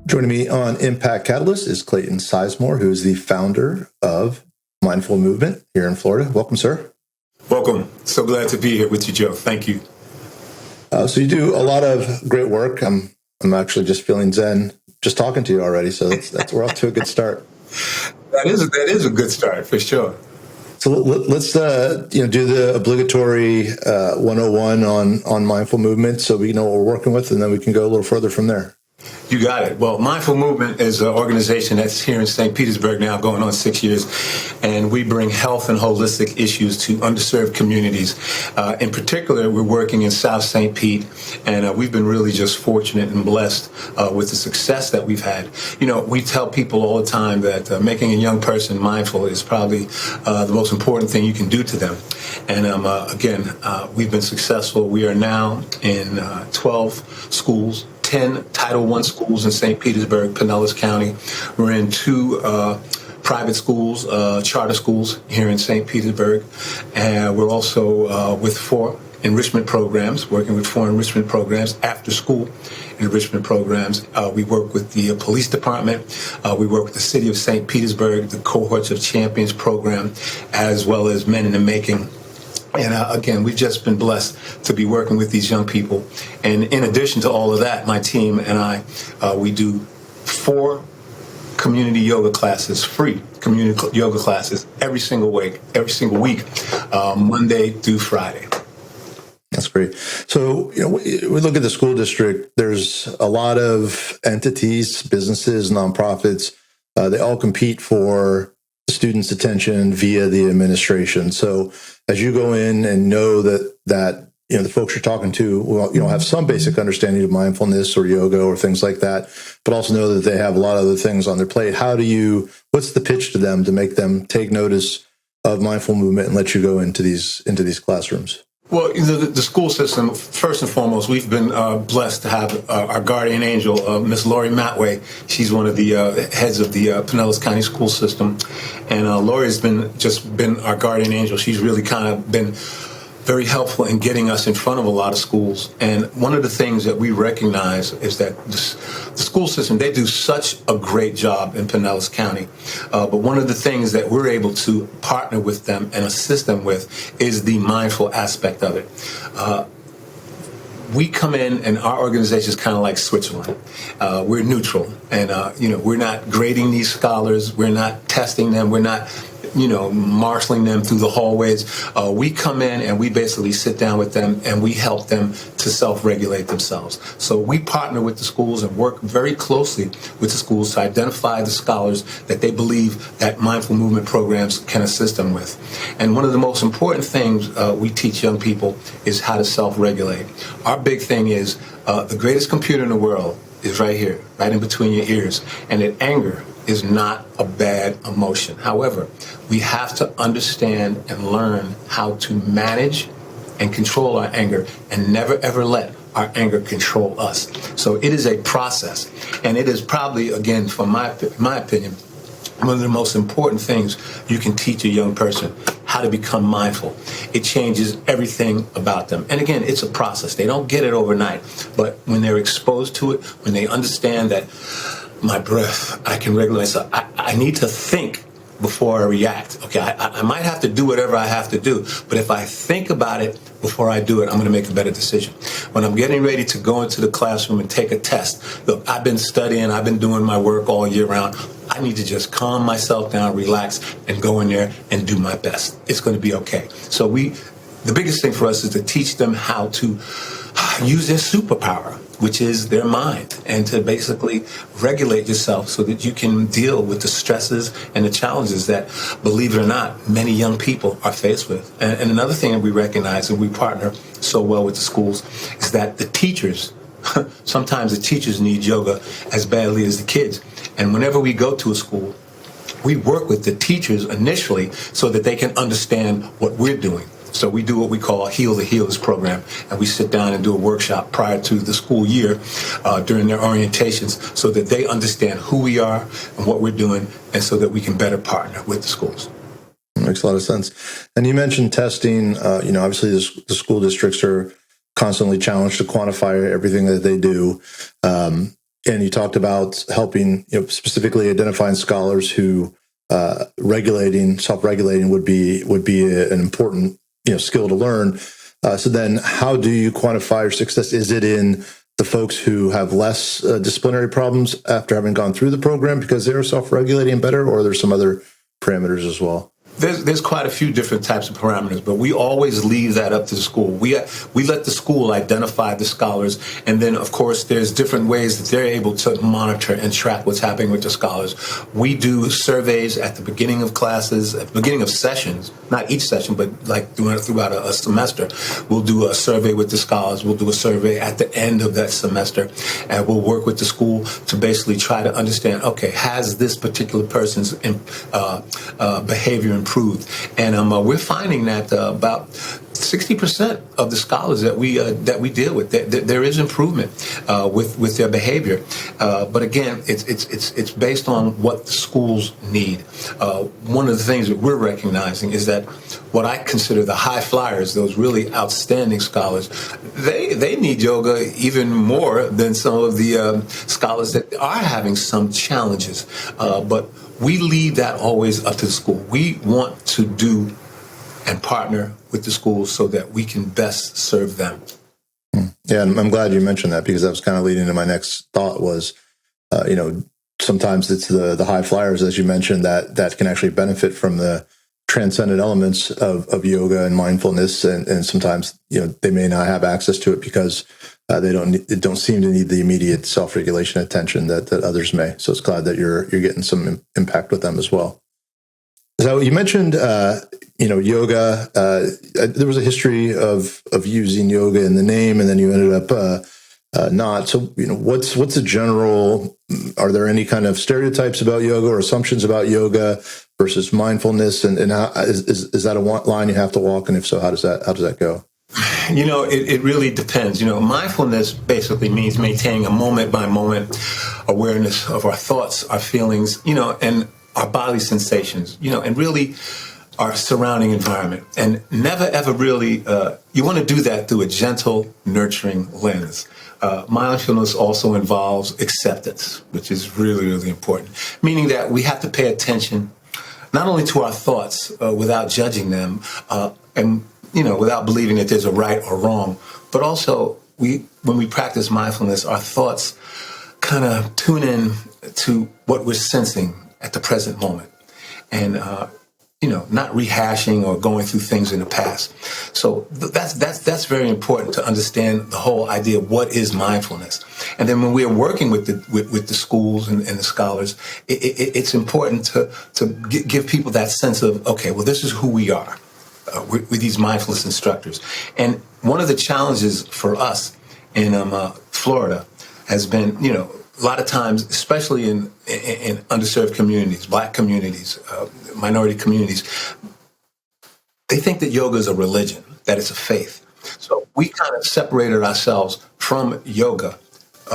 Joining me on Impact Catalyst is Clayton Sizemore, who is the founder of Mindful Movement here in Florida. Welcome, sir. Welcome. So glad to be here with you, Joe. Thank you. So you do a lot of great work. I'm actually just feeling zen just talking to you already. So that's we're off to a good start. That is a good start for sure. So let's do the obligatory 101 on mindful movement, so we know what we're working with, and then we can go a little further from there. You got it. Well, Mindful Movement is an organization that's here in St. Petersburg now, going on 6 years, and we bring health and holistic issues to underserved communities. In particular, we're working in South St. Pete, and we've been really just fortunate and blessed with the success that we've had. You know, we tell people all the time that making a young person mindful is probably the most important thing you can do to them. And again, we've been successful. We are now in 12 schools. 10 Title I schools in St. Petersburg, Pinellas County. We're in 2 private schools, charter schools here in St. Petersburg. And we're also with 4 enrichment programs, working with 4 enrichment programs, after school enrichment programs. We work with the police department. We work with the city of St. Petersburg, the Cohorts of Champions program, as well as Men in the Making. And again, we've just been blessed to be working with these young people. And in addition to all of that, my team and I, we do 4 community yoga classes, free community yoga classes, every single week, Monday through Friday. That's great. So, we look at the school district, there's a lot of entities, businesses, nonprofits, they all compete for students' attention via the administration. So as you go in and know that the folks you're talking to will have some basic understanding of mindfulness or yoga or things like that, but also know that they have a lot of other things on their plate. What's the pitch to them to make them take notice of mindful movement and let you go into these classrooms? Well, the school system, first and foremost, we've been blessed to have our guardian angel, Miss Lori Matway. She's one of the heads of the Pinellas County school system. And Lori's been our guardian angel. She's really kind of been very helpful in getting us in front of a lot of schools. And one of the things that we recognize is that the school system, they do such a great job in Pinellas County. But one of the things that we're able to partner with them and assist them with is the mindful aspect of it. We come in, and our organization is kind of like Switzerland. We're neutral, and we're not grading these scholars. We're not testing them. We're not marshaling them through the hallways. We come in and we basically sit down with them and we help them to self-regulate themselves. So we partner with the schools and work very closely with the schools to identify the scholars that they believe that mindful movement programs can assist them with. And one of the most important things we teach young people is how to self-regulate. Our big thing is the greatest computer in the world is right here, right in between your ears. And that anger is not a bad emotion. However, we have to understand and learn how to manage and control our anger and never ever let our anger control us. So it is a process, and it is probably, again, from my opinion, one of the most important things you can teach a young person, how to become mindful. It changes everything about them. And again, it's a process. They don't get it overnight, but when they're exposed to it, when they understand that my breath, I can regulate myself. I need to think before I react. Okay, I might have to do whatever I have to do, but if I think about it before I do it, I'm going to make a better decision. When I'm getting ready to go into the classroom and take a test, look, I've been studying, I've been doing my work all year round. I need to just calm myself down, relax, and go in there and do my best. It's going to be okay. So the biggest thing for us is to teach them how to use their superpower, which is their mind, and to basically regulate yourself so that you can deal with the stresses and the challenges that, believe it or not, many young people are faced with. And another thing that we recognize, and we partner so well with the schools, is that the teachers, sometimes the teachers need yoga as badly as the kids. And whenever we go to a school, we work with the teachers initially so that they can understand what we're doing. So we do what we call a Heal the Healers program, and we sit down and do a workshop prior to the school year during their orientations so that they understand who we are and what we're doing, and so that we can better partner with the schools. Makes a lot of sense. And you mentioned testing. Obviously the school districts are constantly challenged to quantify everything that they do. and you talked about helping, specifically identifying scholars who self-regulating would be an important, skill to learn. So then how do you quantify your success? Is it in the folks who have less disciplinary problems after having gone through the program because they're self-regulating better, or there's some other parameters as well? There's quite a few different types of parameters, but we always leave that up to the school. We let the school identify the scholars, and then, of course, there's different ways that they're able to monitor and track what's happening with the scholars. We do surveys at the beginning of classes, at the beginning of sessions, not each session, but like throughout a semester. We'll do a survey with the scholars. We'll do a survey at the end of that semester, and we'll work with the school to basically try to understand, okay, has this particular person's behavior improved? And we're finding that about 60% of the scholars that we deal with, there is improvement with their behavior. But again, it's based on what the schools need. One of the things that we're recognizing is that what I consider the high flyers, those really outstanding scholars, they need yoga even more than some of the scholars that are having some challenges. But we leave that always up to the school. We want to do and partner with the schools so that we can best serve them. Yeah, and I'm glad you mentioned that, because that was kind of leading to my next thought was, sometimes it's the high flyers, as you mentioned, that can actually benefit from the transcendent elements of yoga and mindfulness, and sometimes they may not have access to it because they don't seem to need the immediate self-regulation attention that others may. So it's glad that you're getting some impact with them as well. So you mentioned yoga. There was a history of using yoga in the name, and then you ended up not. So what's the general? Are there any kind of stereotypes about yoga or assumptions about yoga versus mindfulness, and how, is that a line you have to walk? And if so, how does that go? It really depends. Mindfulness basically means maintaining a moment by moment awareness of our thoughts, our feelings, and our bodily sensations, and really our surrounding environment. And never, ever really, you want to do that through a gentle, nurturing lens. Mindfulness also involves acceptance, which is really, really important, meaning that we have to pay attention not only to our thoughts without judging them, and without believing that there's a right or wrong, but also when we practice mindfulness, our thoughts kind of tune in to what we're sensing at the present moment, and not rehashing or going through things in the past. So that's very important to understand the whole idea of what is mindfulness. And then when we are working with the schools and the scholars, it's important to give people that sense of, okay, well, this is who we are. With these mindfulness instructors. And one of the challenges for us in Florida has been, a lot of times, especially in underserved communities, Black communities, minority communities, they think that yoga is a religion, that it's a faith. So we kind of separated ourselves from yoga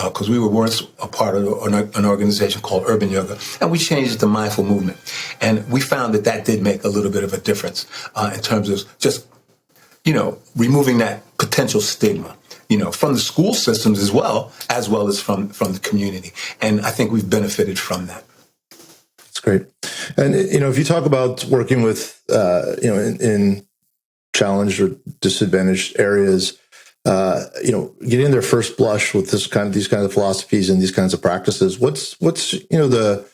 because we were once a part of an organization called Urban Yoga, and we changed it to Mindful Movement. And we found that did make a little bit of a difference in terms of just, removing that potential stigma, from the school systems as well as from the community. And I think we've benefited from that. That's great. And, if you talk about working with, in challenged or disadvantaged areas, getting their first blush with these kinds of philosophies and these kinds of practices, what's the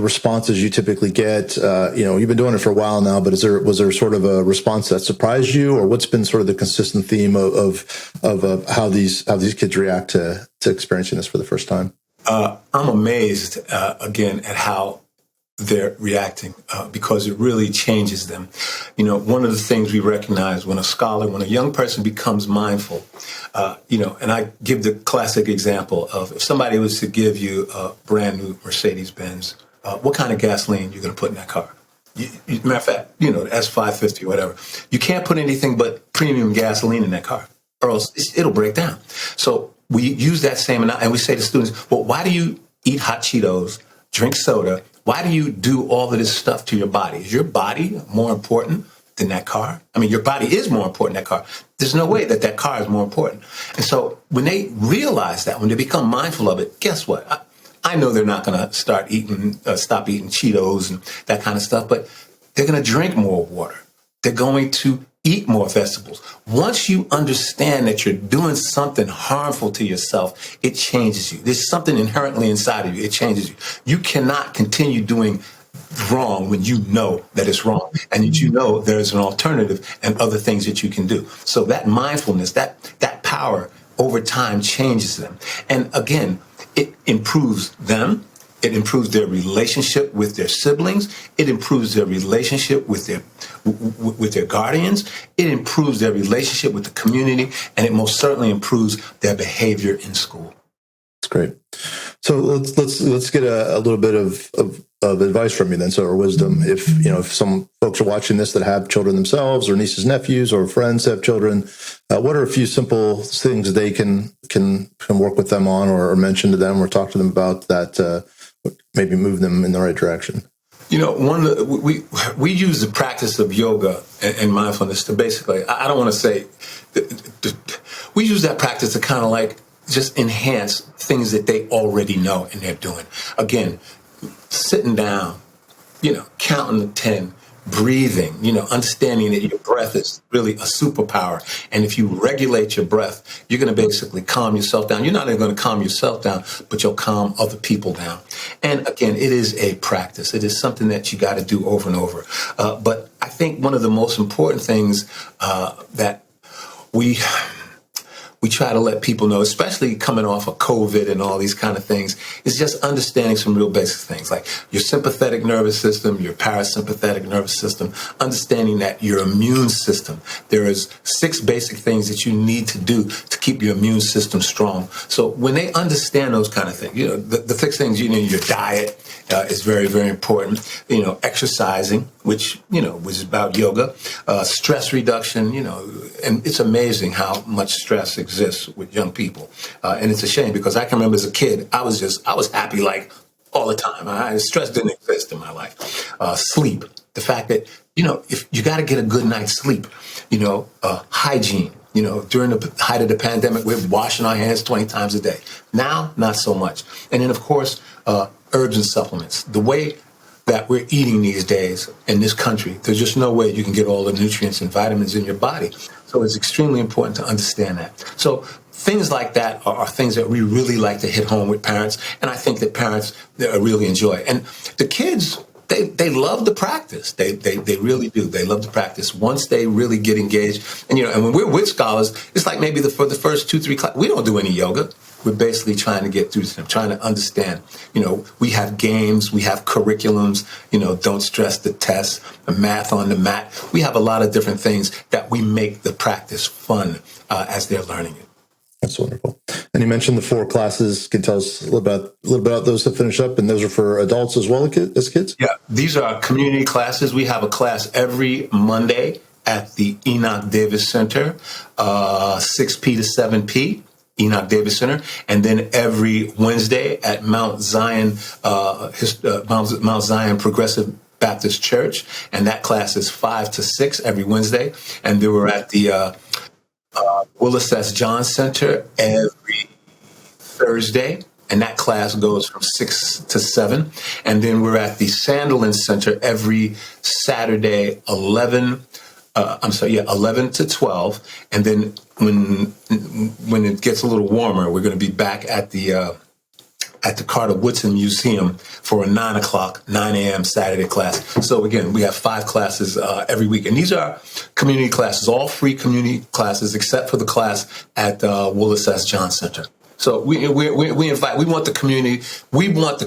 responses you typically get? You've been doing it for a while now, but was there sort of a response that surprised you, or what's been sort of the consistent theme of how these kids react to experiencing this for the first time? I'm amazed again at how they're reacting because it really changes them. One of the things we recognize when a young person becomes mindful, and I give the classic example of if somebody was to give you a brand new Mercedes-Benz, what kind of gasoline you're going to put in that car? Matter of fact, the S550 or whatever, you can't put anything but premium gasoline in that car or else it'll break down. So we use that same, and we say to students, well, why do you eat hot Cheetos, drink soda? Why do you do all of this stuff to your body? Is your body more important than that car. I mean, your body is more important than that car. There's no way that car is more important. And so when they realize that, when they become mindful of it, guess what? I know they're not going to stop eating Cheetos and that kind of stuff, but they're going to drink more water. They're going to eat more vegetables. Once you understand that you're doing something harmful to yourself, it changes you. There's something inherently inside of you. It changes you. You cannot continue doing wrong when you know that it's wrong and that you know there's an alternative and other things that you can do. So that mindfulness, that power over time changes them. And again, it improves them. It improves their relationship with their siblings. It improves their relationship with their guardians. It improves their relationship with the community, and it most certainly improves their behavior in school. That's great. So let's get a little bit of advice from you then, or wisdom. If some folks are watching this that have children themselves, or nieces, nephews, or friends have children, what are a few simple things they can work with them on, or mention to them, or talk to them about that maybe move them in the right direction? We use the practice of yoga and mindfulness to basically, I don't want to say, we use that practice to kind of like just enhance things that they already know and they're doing. Again, sitting down, counting to 10, breathing, understanding that your breath is really a superpower. And if you regulate your breath, you're going to basically calm yourself down. You're not only going to calm yourself down, but you'll calm other people down. And again, it is a practice. It is something that you got to do over and over. But I think one of the most important things that we try to let people know, especially coming off of COVID and all these kind of things, is just understanding some real basic things like your sympathetic nervous system, your parasympathetic nervous system, understanding that your immune system, there is 6 basic things that you need to do to keep your immune system strong. So when they understand those kind of things, the 6 things, your diet is very, very important, exercising, which is about yoga, stress reduction, and it's amazing how much stress exists with young people. And it's a shame because I can remember as a kid, I was happy like all the time. Stress didn't exist in my life. Sleep, the fact that, if you got to get a good night's sleep, hygiene. During the height of the pandemic, we're washing our hands 20 times a day. Now, not so much. And then, of course, herbs and supplements. The way that we're eating these days in this country, there's just no way you can get all the nutrients and vitamins in your body. So it's extremely important to understand that. So things like that are things that we really like to hit home with parents. And I think that parents really enjoy. And the kids, they love the practice. They really do. They love the practice once they really get engaged. And, and when we're with scholars, it's like maybe for the first 2-3 classes, we don't do any yoga. We're basically trying to get through to them, trying to understand. We have games, we have curriculums, don't stress the test, the math on the mat. We have a lot of different things that we make the practice fun as they're learning it. That's wonderful. And you mentioned the 4 classes. Can you tell us a little bit about those to finish up? And those are for adults as well as kids? Yeah, these are community classes. We have a class every Monday at the Enoch Davis Center, 6p to 7p. Enoch Davis Center, and then every Wednesday at Mount Zion Progressive Baptist Church, and that class is 5 to 6 every Wednesday. And then we're at the Willis S. John Center every Thursday, and that class goes from 6 to 7. And then we're at the Sandelin Center every Saturday, 11 to 12. And then when it gets a little warmer, we're going to be back at the Carter Woodson Museum for a 9 a.m. Saturday class. So again, we have 5 classes every week. And these are community classes, all free community classes, except for the class at Willis S. John Center. So we want the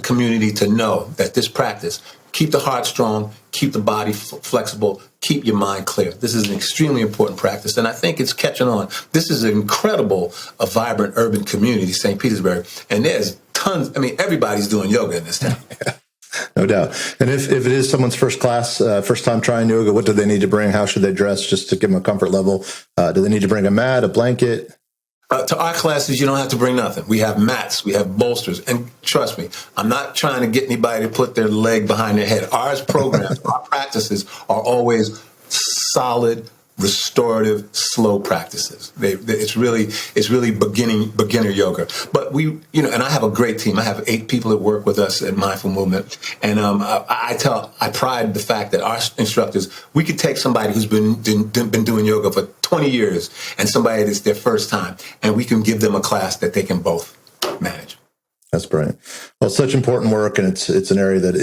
community to know that this practice, keep the heart strong, keep the body flexible, keep your mind clear. This is an extremely important practice, and I think it's catching on. This is an incredible, vibrant urban community, St. Petersburg, and there's tons. Everybody's doing yoga in this town. No doubt. And if it is someone's first time trying yoga, what do they need to bring? How should they dress just to give them a comfort level? Do they need to bring a mat, a blanket? To our classes, you don't have to bring nothing. We have mats, we have bolsters, and trust me, I'm not trying to get anybody to put their leg behind their head. Our programs, our practices are always solid, restorative, slow practices. It's really beginner yoga. But and I have a great team. I have 8 people that work with us at Mindful Movement, and I pride the fact that our instructors, we could take somebody who's been doing yoga for 20 years and somebody that's their first time, and we can give them a class that they can both manage. That's brilliant. Well, it's such important work, and it's an area that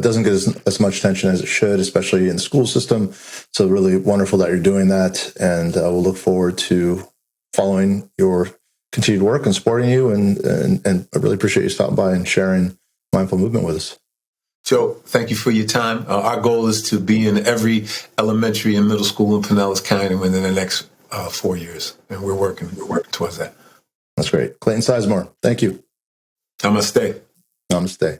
doesn't get as much attention as it should, especially in the school system. So really wonderful that you're doing that, and we'll look forward to following your continued work and supporting you. And I really appreciate you stopping by and sharing Mindful Movement with us. Joe, thank you for your time. Our goal is to be in every elementary and middle school in Pinellas County within the next 4 years, and we're working towards that. That's great. Clayton Sizemore, thank you. Namaste. Namaste.